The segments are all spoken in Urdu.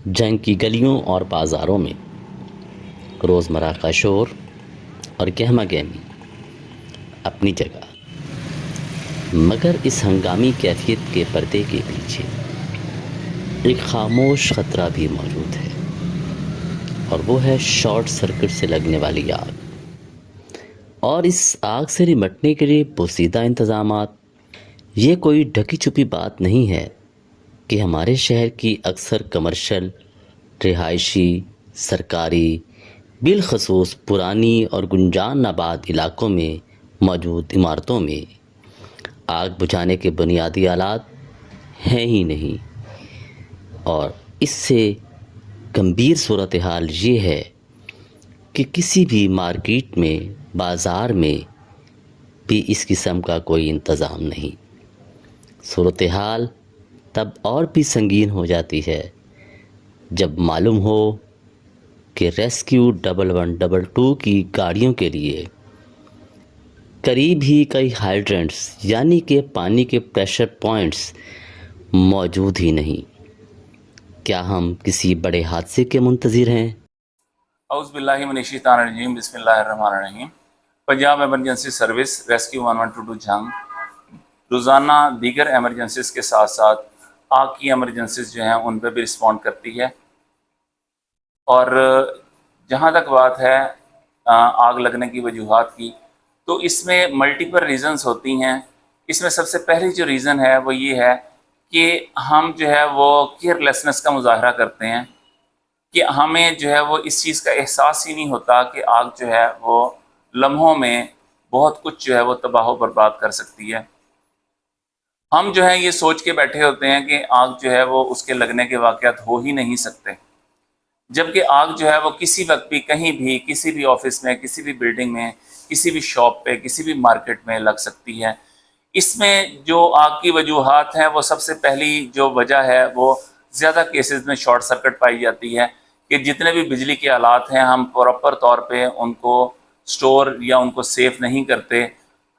جنگ کی گلیوں اور بازاروں میں روزمرہ کا شور اور گہما گہمی اپنی جگہ، مگر اس ہنگامی کیفیت کے پردے کے پیچھے ایک خاموش خطرہ بھی موجود ہے، اور وہ ہے شارٹ سرکٹ سے لگنے والی آگ۔ اور اس آگ سے نمٹنے کے لیے پوشیدہ انتظامات، یہ کوئی ڈھکی چھپی بات نہیں ہے کہ ہمارے شہر کی اکثر کمرشل، رہائشی، سرکاری، بالخصوص پرانی اور گنجان آباد علاقوں میں موجود عمارتوں میں آگ بجھانے کے بنیادی آلات ہیں ہی نہیں۔ اور اس سے گمبھیر صورتحال یہ ہے کہ کسی بھی مارکیٹ میں، بازار میں بھی اس قسم کا کوئی انتظام نہیں۔ صورتحال تب اور بھی سنگین ہو جاتی ہے جب معلوم ہو کہ ریسکیو 1122 کی گاڑیوں کے لیے قریب ہی کئی ہائیڈرنٹس یعنی کہ پانی کے پریشر پوائنٹس موجود ہی نہیں۔ کیا ہم کسی بڑے حادثے کے منتظر ہیں؟ اعوذ باللہ من الشیطان الرجیم، بسم اللہ الرحمن الرحیم۔ Punjab emergency service rescue 1122 Jhang روزانہ دیگر ایمرجنسیز کے ساتھ ساتھ آگ کی ایمرجنسیز جو ہیں ان پہ بھی رسپونڈ کرتی ہے۔ اور جہاں تک بات ہے آگ لگنے کی وجوہات کی، تو اس میں ملٹیپل ریزنز ہوتی ہیں۔ اس میں سب سے پہلی جو ریزن ہے وہ یہ ہے کہ ہم جو ہے وہ کیئر لیسنس کا مظاہرہ کرتے ہیں، کہ ہمیں جو ہے وہ اس چیز کا احساس ہی نہیں ہوتا کہ آگ جو ہے وہ لمحوں میں بہت کچھ جو ہے وہ تباہ و برباد کر سکتی ہے۔ ہم جو ہے یہ سوچ کے بیٹھے ہوتے ہیں کہ آگ جو ہے وہ اس کے لگنے کے واقعات ہو ہی نہیں سکتے، جبکہ آگ جو ہے وہ کسی وقت بھی، کہیں بھی، کسی بھی آفس میں، کسی بھی بلڈنگ میں، کسی بھی شاپ پہ، کسی بھی مارکیٹ میں لگ سکتی ہے۔ اس میں جو آگ کی وجوہات ہیں، وہ سب سے پہلی جو وجہ ہے وہ زیادہ کیسز میں شارٹ سرکٹ پائی جاتی ہے، کہ جتنے بھی بجلی کے آلات ہیں ہم پراپر طور پہ ان کو سٹور یا ان کو سیف نہیں کرتے۔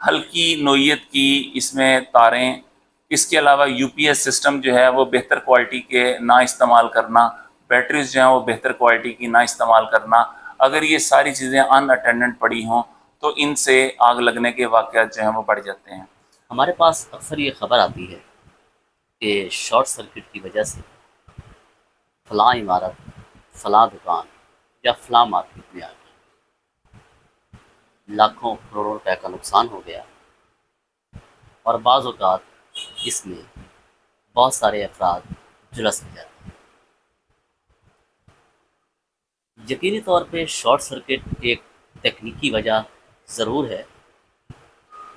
ہلکی نوعیت کی اس میں تاریں، اس کے علاوہ یو پی ایس سسٹم جو ہے وہ بہتر کوالٹی کے نہ استعمال کرنا، بیٹریز جو ہیں وہ بہتر کوالٹی کی نہ استعمال کرنا، اگر یہ ساری چیزیں ان اٹینڈنٹ پڑی ہوں تو ان سے آگ لگنے کے واقعات جو ہیں وہ بڑھ جاتے ہیں۔ ہمارے پاس اکثر یہ خبر آتی ہے کہ شارٹ سرکٹ کی وجہ سے فلاں عمارت، فلاں دکان یا فلاں مارکیٹ میں آ گئی، لاکھوں کروڑوں روپے کا نقصان ہو گیا، اور بعض اوقات اس میں بہت سارے افراد جھلس بھی جاتے ہیں۔ یقینی طور پہ شارٹ سرکٹ ایک تکنیکی وجہ ضرور ہے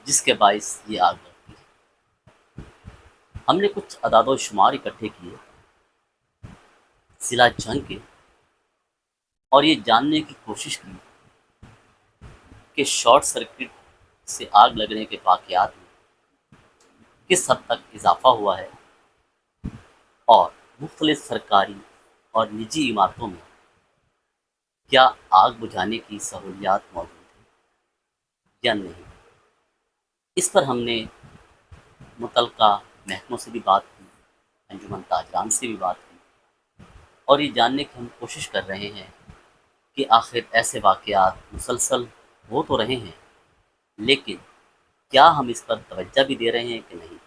جس کے باعث یہ آگ لگتی ہے۔ ہم نے کچھ اعداد و شمار اکٹھے کیے ضلع جنگ کے، اور یہ جاننے کی کوشش کی کہ شارٹ سرکٹ سے آگ لگنے کے واقعات میں کس حد تک اضافہ ہوا ہے، اور مختلف سرکاری اور نجی عمارتوں میں کیا آگ بجھانے کی سہولیات موجود ہیں یا نہیں۔ اس پر ہم نے متعلقہ محکموں سے بھی بات کی، انجمن تاجران سے بھی بات کی، اور یہ جاننے کی ہم کوشش کر رہے ہیں کہ آخر ایسے واقعات مسلسل ہو تو رہے ہیں، لیکن کیا ہم اس پر توجہ بھی دے رہے ہیں کہ نہیں۔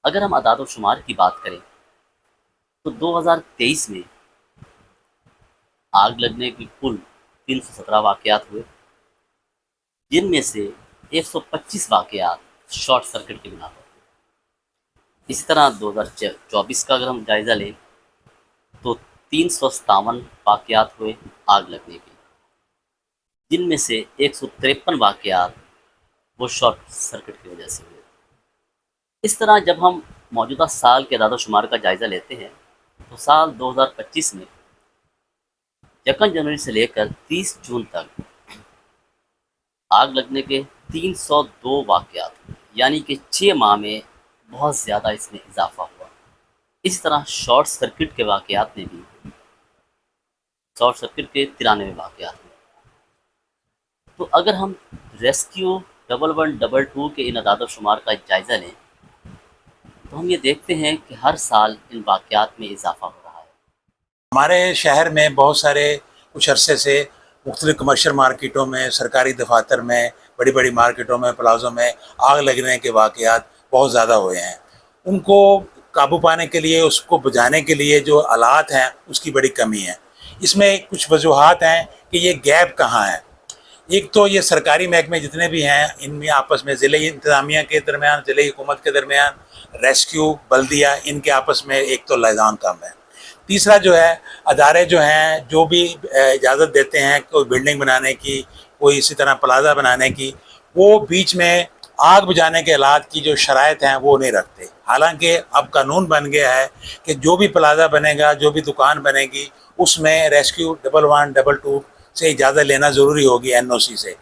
اگر ہم اعداد و شمار کی بات کریں تو 2023 میں آگ لگنے کی کل 317 واقعات ہوئے، جن میں سے 125 واقعات شارٹ سرکٹ کی بنا پر ہوئے۔ اسی طرح 2024 کا اگر ہم جائزہ لیں تو 357 واقعات ہوئے آگ لگنے کے، جن میں سے 153 واقعات وہ شارٹ سرکٹ کی وجہ سے ہوئے۔ اس طرح جب ہم موجودہ سال کے اعداد و شمار کا جائزہ لیتے ہیں تو سال 2025 میں 1 جنوری سے لے کر 30 جون تک آگ لگنے کے 302 واقعات ہوئے، یعنی کہ 6 ماہ میں بہت زیادہ اس میں اضافہ ہوا۔ اسی طرح شارٹ سرکٹ کے واقعات میں بھی، شارٹ سرکٹ کے 93 واقعات ہوئے۔ تو اگر ہم ریسکیو 1122 کے ان اعداد و شمار کا جائزہ لیں تو ہم یہ دیکھتے ہیں کہ ہر سال ان واقعات میں اضافہ ہو رہا ہے۔ ہمارے شہر میں بہت سارے کچھ عرصے سے مختلف کمرشل مارکیٹوں میں، سرکاری دفاتر میں، بڑی بڑی مارکیٹوں میں، پلازوں میں آگ لگنے کے واقعات بہت زیادہ ہوئے ہیں. ان کو قابو پانے کے لیے، اس کو بجھانے کے لیے جو آلات ہیں اس کی بڑی کمی ہے. اس میں کچھ وجوہات ہیں کہ یہ گیپ کہاں ہے. ایک تو یہ سرکاری محکمے جتنے بھی ہیں ان میں آپس میں ضلعی انتظامیہ کے درمیان، ضلعی حکومت کے درمیان، ریسکیو، بلدیہ، ان کے آپس میں ایک تو لائزان کم ہے. تیسرا جو ہے ادارے جو ہیں جو بھی اجازت دیتے ہیں کوئی بلڈنگ بنانے کی، کوئی اسی طرح پلازا بنانے کی، وہ بیچ میں آگ بجھانے کے آلات کی جو شرائط ہیں وہ نہیں رکھتے. حالانکہ اب قانون بن گیا ہے کہ جو بھی پلازا بنے گا، جو بھی دکان بنے گی، اس میں ریسکیو 11 22 سے اجازت لینا ضروری ہوگی، NOC سے.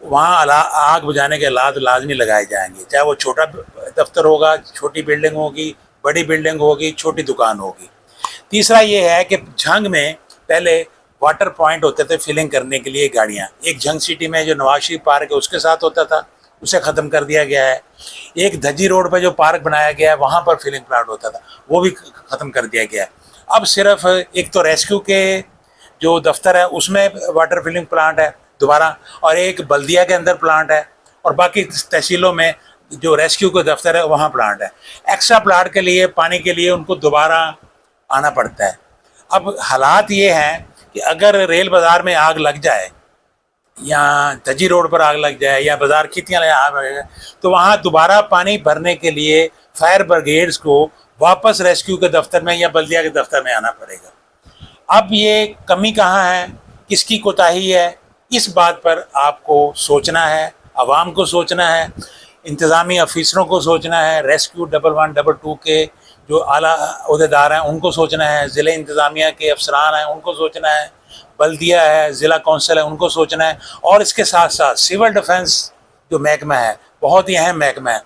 وہاں آگ بجھانے کے آلات لازمی لگائے جائیں گے، چاہے وہ چھوٹا دفتر ہوگا، چھوٹی بلڈنگ ہوگی، بڑی بلڈنگ ہوگی، چھوٹی دکان ہوگی. تیسرا یہ ہے کہ جھنگ میں پہلے واٹر پوائنٹ ہوتے تھے فلنگ کرنے کے لیے گاڑیاں. ایک جھنگ سٹی میں جو نواز شریف پارک ہے اس کے ساتھ ہوتا تھا، اسے ختم کر دیا گیا ہے. ایک دھجی روڈ پہ جو پارک بنایا گیا ہے وہاں پر فلنگ پلانٹ ہوتا تھا، وہ بھی ختم کر دیا گیا ہے. اب صرف ایک تو ریسکیو کے جو دفتر ہے اس میں واٹر فلنگ پلانٹ ہے دوبارہ، اور ایک بلدیہ کے اندر پلانٹ ہے، اور باقی تحصیلوں میں جو ریسکیو کے دفتر ہے وہاں پلانٹ ہے. ایکسٹرا پلانٹ کے لیے، پانی کے لیے ان کو دوبارہ آنا پڑتا ہے. اب حالات یہ ہیں کہ اگر ریل بازار میں آگ لگ جائے، یا دھجی روڈ پر آگ لگ جائے، یا بازار کھتیاں آگ لگ جائے، تو وہاں دوبارہ پانی بھرنے کے لیے فائر بریگیڈز کو واپس ریسکیو کے دفتر میں یا بلدیہ کے دفتر میں آنا پڑے گا. اب یہ کمی کہاں ہے، کس کی کوتاہی ہے، اس بات پر آپ کو سوچنا ہے، عوام کو سوچنا ہے، انتظامی افیسروں کو سوچنا ہے، ریسکیو 11 22 کے جو اعلیٰ عہدیدار ہیں ان کو سوچنا ہے، ضلع انتظامیہ کے افسران ہیں ان کو سوچنا ہے، بلدیہ ہے، ضلع کونسل ہے ان کو سوچنا ہے، اور اس کے ساتھ ساتھ سول ڈیفنس جو محکمہ ہے، بہت ہی اہم محکمہ ہے،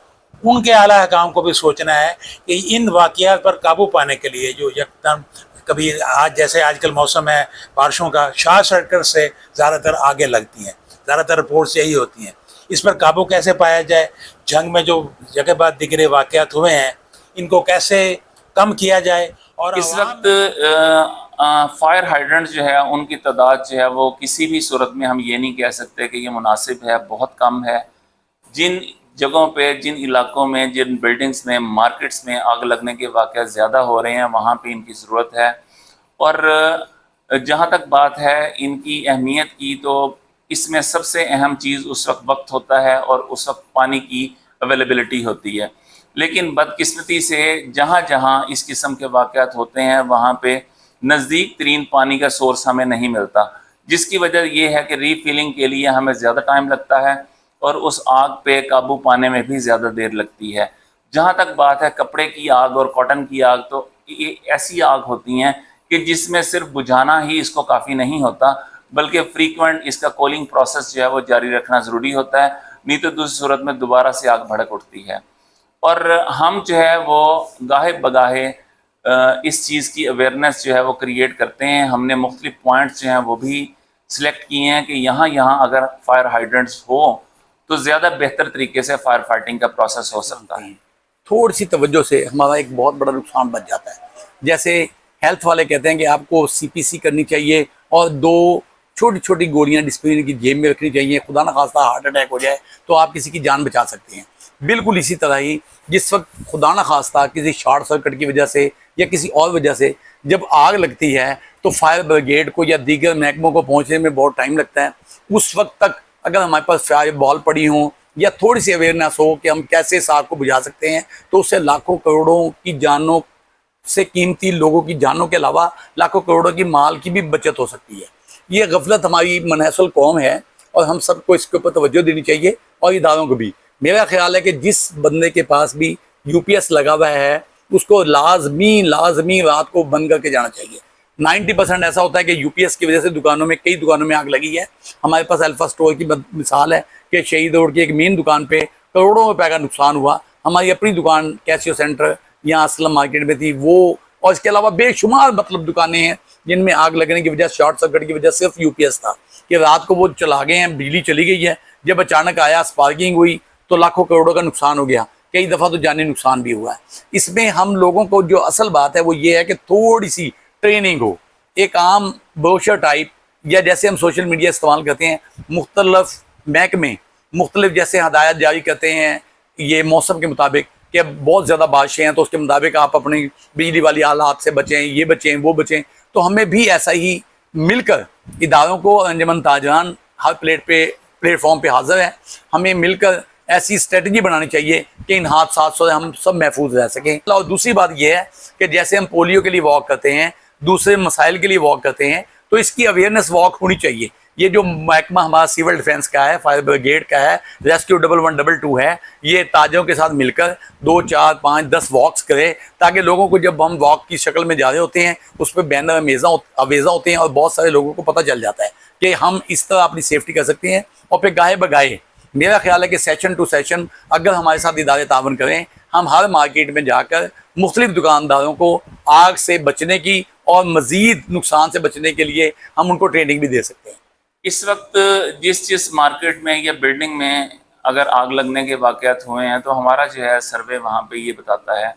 ان کے اعلیٰ حکام کو بھی سوچنا ہے کہ ان واقعات پر قابو پانے کے لیے جو یکدم کبھی جیسے آج کل موسم ہے بارشوں کا، شارٹ سرکٹ سے زیادہ تر آگے لگتی ہیں، زیادہ تر رپورٹس یہی ہوتی ہیں. اس پر قابو کیسے پایا جائے، جنگ میں جو جگہ بعد دیگرے واقعات ہوئے ہیں ان کو کیسے کم کیا جائے. اور اس وقت فائر ہائیڈرنٹ جو ہے ان کی تعداد جو ہے وہ کسی بھی صورت میں ہم یہ نہیں کہہ سکتے کہ یہ مناسب ہے، بہت کم ہے. جن جگہوں پہ، جن علاقوں میں، جن بلڈنگز میں، مارکیٹس میں آگ لگنے کے واقعات زیادہ ہو رہے ہیں وہاں پہ ان کی ضرورت ہے. اور جہاں تک بات ہے ان کی اہمیت کی، تو اس میں سب سے اہم چیز اس وقت ہوتا ہے اور اس وقت پانی کی اویلیبلٹی ہوتی ہے. لیکن بدقسمتی سے جہاں جہاں اس قسم کے واقعات ہوتے ہیں وہاں پہ نزدیک ترین پانی کا سورس ہمیں نہیں ملتا، جس کی وجہ یہ ہے کہ ری فلنگ کے لیے ہمیں زیادہ ٹائم لگتا ہے اور اس آگ پہ قابو پانے میں بھی زیادہ دیر لگتی ہے. جہاں تک بات ہے کپڑے کی آگ اور کاٹن کی آگ، تو یہ ایسی آگ ہوتی ہیں کہ جس میں صرف بجھانا ہی اس کو کافی نہیں ہوتا، بلکہ فریکوینٹ اس کا کولنگ پروسیس جو ہے وہ جاری رکھنا ضروری ہوتا ہے، نہیں تو دوسری صورت میں دوبارہ سے آگ بھڑک اٹھتی ہے. اور ہم جو ہے وہ گاہے بگاہے اس چیز کی اویئرنیس جو ہے وہ کریٹ کرتے ہیں. ہم نے مختلف پوائنٹس جو ہیں وہ بھی سلیکٹ کیے ہیں کہ یہاں اگر فائر ہائیڈرنٹس ہو تو زیادہ بہتر طریقے سے فائر فائٹنگ کا پروسیس ہو سکتا ہے. تھوڑی سی توجہ سے ہمارا ایک بہت بڑا نقصان بچ جاتا ہے. جیسے ہیلتھ والے کہتے ہیں کہ آپ کو CPC کرنی چاہیے اور 2 چھوٹی چھوٹی گولیاں ڈسپلن کی جیب میں رکھنی چاہیے، خدا نہ خواستہ ہارٹ اٹیک ہو جائے تو آپ کسی کی جان بچا سکتے ہیں. بالکل اسی طرح ہی جس وقت خدا نہ خواستہ کسی شارٹ سرکٹ کی وجہ سے یا کسی اور وجہ سے جب آگ لگتی ہے تو فائر بریگیڈ کو یا دیگر محکموں کو پہنچنے میں بہت ٹائم لگتا ہے. اس وقت تک اگر ہمارے پاس فائر بال پڑی ہوں یا تھوڑی سی اویئرنیس ہو کہ ہم کیسے اس آگ کو بجھا سکتے ہیں، تو اس سے لاکھوں کروڑوں کی جانوں سے قیمتی لوگوں کی جانوں کے علاوہ لاکھوں کروڑوں کی مال کی بھی بچت ہو سکتی ہے. یہ غفلت ہماری منحصر القوم ہے اور ہم سب کو اس کے اوپر توجہ دینی چاہیے، اور اداروں کو بھی. میرا خیال ہے کہ جس بندے کے پاس بھی UPS لگا ہوا ہے اس کو لازمی رات کو بند کر کے جانا چاہیے. 90% ایسا ہوتا ہے کہ UPS کی وجہ سے کئی دکانوں میں آگ لگی ہے. ہمارے پاس الفا اسٹور کی مثال ہے کہ شہید روڈ کی ایک مین دکان پہ کروڑوں روپے کا نقصان ہوا. ہماری اپنی دکان کیسیو سینٹر یہاں اسلم مارکیٹ میں تھی وہ، اور اس کے علاوہ بے شمار دکانیں ہیں جن میں آگ لگنے کی وجہ شارٹ سرکٹ کی وجہ صرف UPS تھا کہ رات کو وہ چلا گئے ہیں، بجلی چلی گئی ہے. جب اچانک آیا اسپارکنگ ہوئی تو لاکھوں کروڑوں کا نقصان ہو گیا، کئی دفعہ تو جانی نقصان بھی ہوا ہے. اس میں ہم لوگوں کو جو اصل بات ہے وہ یہ ہے کہ تھوڑی سی ٹریننگ ہو. ایک عام بروشر ٹائپ یا جیسے ہم سوشل میڈیا استعمال کرتے ہیں مختلف محکمے مختلف جیسے ہدایات جاری کرتے ہیں یہ موسم کے مطابق کہ بہت زیادہ بارشیں ہیں تو اس کے مطابق آپ اپنی بجلی والی آلات سے بچیں، یہ بچیں وہ بچیں، تو ہمیں بھی ایسا ہی مل کر اداروں کو انجمن تاجران ہر پلیٹ فارم پہ حاضر ہے، ہمیں مل کر ایسی اسٹریٹجی بنانی چاہیے کہ ان حادثات سے ہم سب محفوظ رہ سکیں۔ اور دوسری بات یہ ہے کہ جیسے ہم پولیو کے لیے واک کرتے ہیں، دوسرے مسائل کے لیے واک کرتے ہیں، تو اس کی اویئرنیس واک ہونی چاہیے۔ یہ جو محکمہ ہمارا سول ڈیفینس کا ہے، فائر بریگیڈ کا ہے، ریسکیو 1122 ہے، یہ تاجروں کے ساتھ مل کر 2 4 5 10 واکس کرے تاکہ لوگوں کو جب ہم واک کی شکل میں جا رہے ہوتے ہیں اس پہ بینر آویزاں ہوتے ہیں اور بہت سارے لوگوں کو پتہ چل جاتا ہے کہ ہم اس طرح اپنی سیفٹی کر سکتے ہیں۔ اور پھر گاہے بگاہے میرا خیال ہے کہ سیشن ٹو سیشن اگر ہمارے ساتھ ادارے تعاون کریں، ہم ہر مارکیٹ میں جا کر مختلف دکانداروں کو آگ سے بچنے کی اور مزید نقصان سے بچنے کے لیے ہم ان کو ٹریننگ بھی دے سکتے ہیں۔ اس وقت جس مارکیٹ میں یا بلڈنگ میں اگر آگ لگنے کے واقعات ہوئے ہیں تو ہمارا جو ہے سروے وہاں پہ یہ بتاتا ہے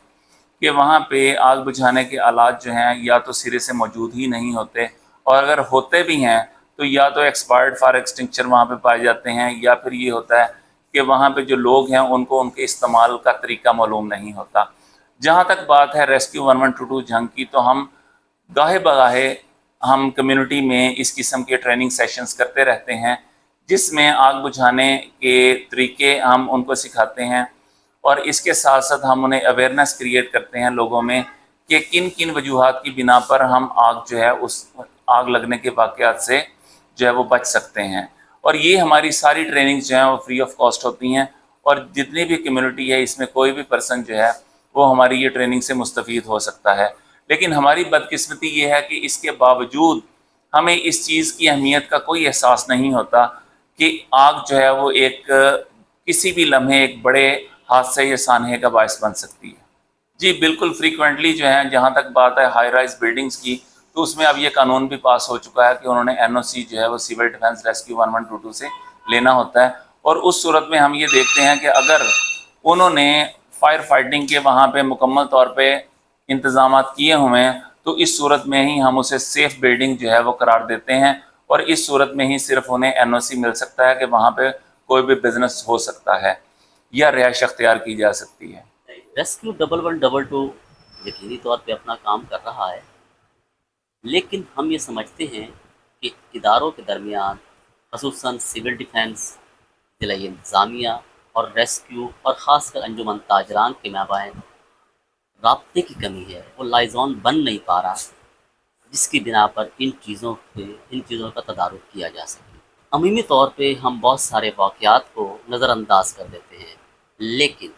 کہ وہاں پہ آگ بجھانے کے آلات جو ہیں یا تو سرے سے موجود ہی نہیں ہوتے، اور اگر ہوتے بھی ہیں تو یا تو ایکسپائرڈ فائر ایکسٹنکشر وہاں پہ پائے جاتے ہیں، یا پھر یہ ہوتا ہے کہ وہاں پہ جو لوگ ہیں ان کو ان کے استعمال کا طریقہ معلوم نہیں ہوتا۔ جہاں تک بات ہے ریسکیو 1122 جھنگ کی، تو ہم گاہے بگاہے ہم کمیونٹی میں اس قسم کے ٹریننگ سیشنز کرتے رہتے ہیں جس میں آگ بجھانے کے طریقے ہم ان کو سکھاتے ہیں، اور اس کے ساتھ ساتھ ہم انہیں اویئرنیس کریٹ کرتے ہیں لوگوں میں کہ کن کن وجوہات کی بنا پر ہم آگ جو ہے اس آگ لگنے کے واقعات سے جو ہے وہ بچ سکتے ہیں۔ اور یہ ہماری ساری ٹریننگز جو ہیں وہ فری آف کاسٹ ہوتی ہیں، اور جتنی بھی کمیونٹی ہے اس میں کوئی بھی پرسن جو ہے وہ ہماری یہ ٹریننگ سے مستفید ہو سکتا ہے۔ لیکن ہماری بدقسمتی یہ ہے کہ اس کے باوجود ہمیں اس چیز کی اہمیت کا کوئی احساس نہیں ہوتا کہ آگ جو ہے وہ ایک کسی بھی لمحے ایک بڑے حادثے یا سانحے کا باعث بن سکتی ہے۔ جی بالکل، فریکوینٹلی جو ہے جہاں تک بات ہے ہائی رائز بلڈنگز کی، تو اس میں اب یہ قانون بھی پاس ہو چکا ہے کہ انہوں نے NOC جو ہے وہ سول ڈیفینس ریسکیو 1122 سے لینا ہوتا ہے، اور اس صورت میں ہم یہ دیکھتے ہیں کہ اگر انہوں نے فائر فائٹنگ کے وہاں پہ مکمل طور پہ انتظامات کیے ہوئے ہیں تو اس صورت میں ہی ہم اسے سیف بلڈنگ جو ہے وہ قرار دیتے ہیں، اور اس صورت میں ہی صرف انہیں NOC مل سکتا ہے کہ وہاں پہ کوئی بھی بزنس ہو سکتا ہے یا رہائش اختیار کی جا سکتی ہے۔ ریسکیو 1122 یقینی طور پہ اپنا کام کر رہا ہے، لیکن ہم یہ سمجھتے ہیں کہ اداروں کے درمیان خصوصاً سول ڈیفینس، ضلع انتظامیہ اور ریسکیو اور خاص کر انجمن تاجران کے مابین رابطے کی کمی ہے، وہ لائزون بن نہیں پا رہا جس کی بنا پر ان چیزوں کا تدارک کیا جا سکے۔ عمومی طور پہ ہم بہت سارے واقعات کو نظر انداز کر دیتے ہیں، لیکن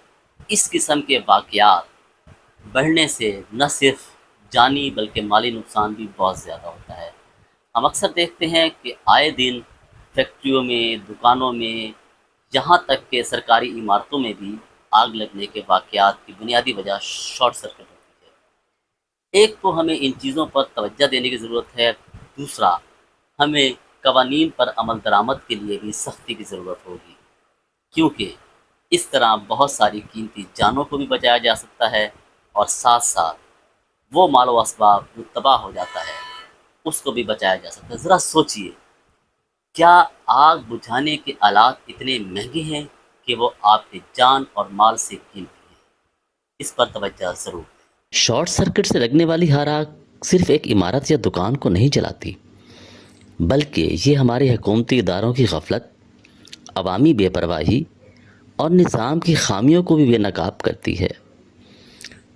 اس قسم کے واقعات بڑھنے سے نہ صرف جانی بلکہ مالی نقصان بھی بہت زیادہ ہوتا ہے۔ ہم اکثر دیکھتے ہیں کہ آئے دن فیکٹریوں میں، دکانوں میں، یہاں تک کہ سرکاری عمارتوں میں بھی آگ لگنے کے واقعات کی بنیادی وجہ شارٹ سرکٹ ہوتی ہے۔ ایک تو ہمیں ان چیزوں پر توجہ دینے کی ضرورت ہے، دوسرا ہمیں قوانین پر عمل درآمد کے لیے بھی سختی کی ضرورت ہوگی، کیونکہ اس طرح بہت ساری قیمتی جانوں کو بھی بچایا جا سکتا ہے، اور ساتھ ساتھ وہ مال و اسباب جو تباہ ہو جاتا ہے اس کو بھی بچایا جا سکتا ہے۔ ذرا سوچئے، کیا آگ بجھانے کے آلات اتنے مہنگے ہیں کہ وہ آپ کے جان اور مال سے قیمتی ہیں؟ اس پر توجہ ضرور دیں۔ شارٹ سرکٹ سے لگنے والی ہر آگ صرف ایک عمارت یا دکان کو نہیں جلاتی، بلکہ یہ ہمارے حکومتی اداروں کی غفلت، عوامی بے پرواہی اور نظام کی خامیوں کو بھی بے نقاب کرتی ہے۔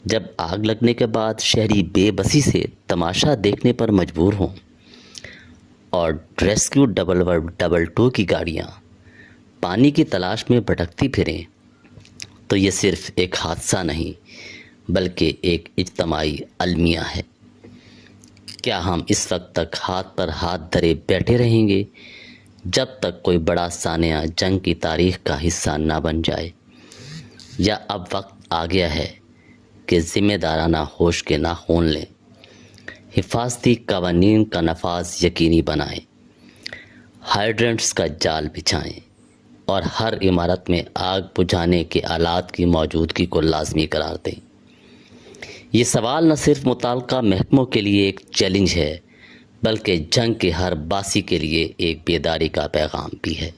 جب آگ لگنے کے بعد شہری بے بسی سے تماشا دیکھنے پر مجبور ہوں اور ریسکیو 1122 کی گاڑیاں پانی کی تلاش میں بھٹکتی پھریں، تو یہ صرف ایک حادثہ نہیں بلکہ ایک اجتماعی المیہ ہے۔ کیا ہم اس وقت تک ہاتھ پر ہاتھ دھرے بیٹھے رہیں گے جب تک کوئی بڑا سانحہ جنگ کی تاریخ کا حصہ نہ بن جائے، یا اب وقت آ گیا ہے کہ ذمہ دارانہ ہوش کے ناخن لیں، حفاظتی قوانین کا نفاذ یقینی بنائیں، ہائیڈرنٹس کا جال بچھائیں اور ہر عمارت میں آگ بجھانے کے آلات کی موجودگی کو لازمی قرار دیں۔ یہ سوال نہ صرف متعلقہ محکموں کے لیے ایک چیلنج ہے بلکہ جنگ کے ہر باسی کے لیے ایک بیداری کا پیغام بھی ہے۔